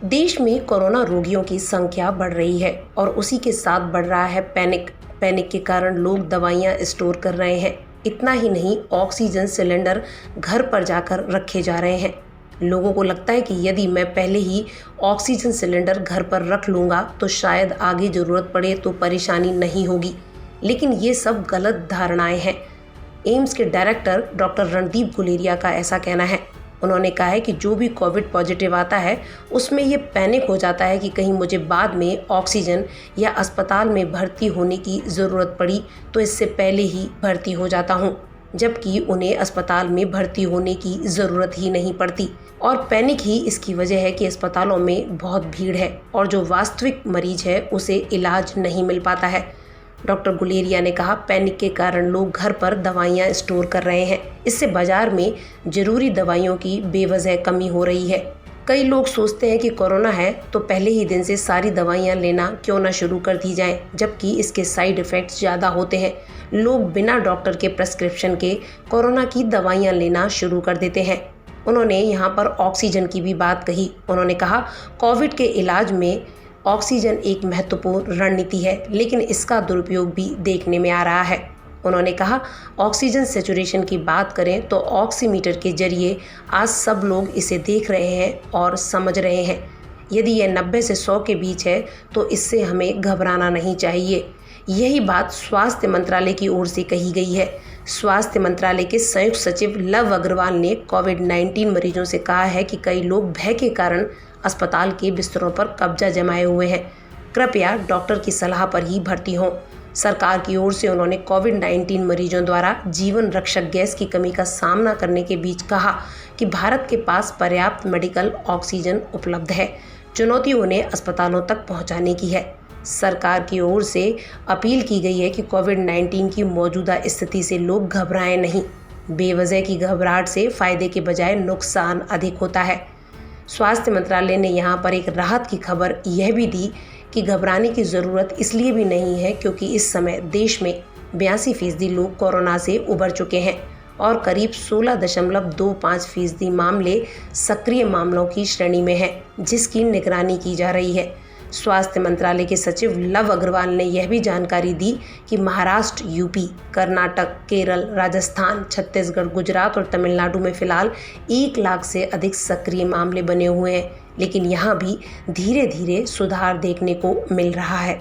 देश में कोरोना रोगियों की संख्या बढ़ रही है और उसी के साथ बढ़ रहा है पैनिक के कारण लोग दवाइयां स्टोर कर रहे हैं। इतना ही नहीं, ऑक्सीजन सिलेंडर घर पर जाकर रखे जा रहे हैं। लोगों को लगता है कि यदि मैं पहले ही ऑक्सीजन सिलेंडर घर पर रख लूँगा तो शायद आगे ज़रूरत पड़े तो परेशानी नहीं होगी, लेकिन ये सब गलत धारणाएं हैं। एम्स के डायरेक्टर डॉक्टर रणदीप गुलेरिया का ऐसा कहना है। उन्होंने कहा है कि जो भी कोविड पॉजिटिव आता है उसमें ये पैनिक हो जाता है कि कहीं मुझे बाद में ऑक्सीजन या अस्पताल में भर्ती होने की ज़रूरत पड़ी तो इससे पहले ही भर्ती हो जाता हूँ, जबकि उन्हें अस्पताल में भर्ती होने की ज़रूरत ही नहीं पड़ती। और पैनिक ही इसकी वजह है कि अस्पतालों में बहुत भीड़ है और जो वास्तविक मरीज है उसे इलाज नहीं मिल पाता है। डॉक्टर गुलेरिया ने कहा, पैनिक के कारण लोग घर पर दवाइयां स्टोर कर रहे हैं। इससे बाजार में जरूरी दवाइयों की बेवजह कमी हो रही है। कई लोग सोचते हैं कि कोरोना है तो पहले ही दिन से सारी दवाइयां लेना क्यों ना शुरू कर दी जाएं, जबकि इसके साइड इफ़ेक्ट्स ज़्यादा होते हैं। लोग बिना डॉक्टर के प्रेस्क्रिप्शन के कोरोना की दवाइयां लेना शुरू कर देते हैं। उन्होंने यहाँ पर ऑक्सीजन की भी बात कही। उन्होंने कहा, कोविड के इलाज में ऑक्सीजन एक महत्वपूर्ण रणनीति है, लेकिन इसका दुरुपयोग भी देखने में आ रहा है। उन्होंने कहा, ऑक्सीजन सैचुरेशन की बात करें तो ऑक्सीमीटर के जरिए आज सब लोग इसे देख रहे हैं और समझ रहे हैं। यदि यह 90 से 100 के बीच है तो इससे हमें घबराना नहीं चाहिए। यही बात स्वास्थ्य मंत्रालय की ओर से कही गई है। स्वास्थ्य मंत्रालय के संयुक्त सचिव लव अग्रवाल ने कोविड-19 मरीजों से कहा है कि कई लोग भय के कारण अस्पताल के बिस्तरों पर कब्जा जमाए हुए हैं। कृपया डॉक्टर की सलाह पर ही भर्ती हों। सरकार की ओर से उन्होंने कोविड-19 मरीजों द्वारा जीवन रक्षक गैस की कमी का सामना करने के बीच कहा कि भारत के पास पर्याप्त मेडिकल ऑक्सीजन उपलब्ध है। चुनौती उन्हें अस्पतालों तक पहुंचाने की है। सरकार की ओर से अपील की गई है कि कोविड-19 की मौजूदा स्थिति से लोग घबराएं नहीं। बेवजह की घबराहट से फायदे के बजाय नुकसान अधिक होता है। स्वास्थ्य मंत्रालय ने यहाँ पर एक राहत की खबर यह भी दी कि घबराने की ज़रूरत इसलिए भी नहीं है क्योंकि इस समय देश में 82% लोग कोरोना से उबर चुके हैं और करीब 16.25% मामले सक्रिय मामलों की श्रेणी में हैं, जिसकी निगरानी की जा रही है। स्वास्थ्य मंत्रालय के सचिव लव अग्रवाल ने यह भी जानकारी दी कि महाराष्ट्र, यूपी, कर्नाटक, केरल, राजस्थान, छत्तीसगढ़, गुजरात और तमिलनाडु में फिलहाल 1 लाख से अधिक सक्रिय मामले बने हुए हैं, लेकिन यहाँ भी धीरे धीरे सुधार देखने को मिल रहा है।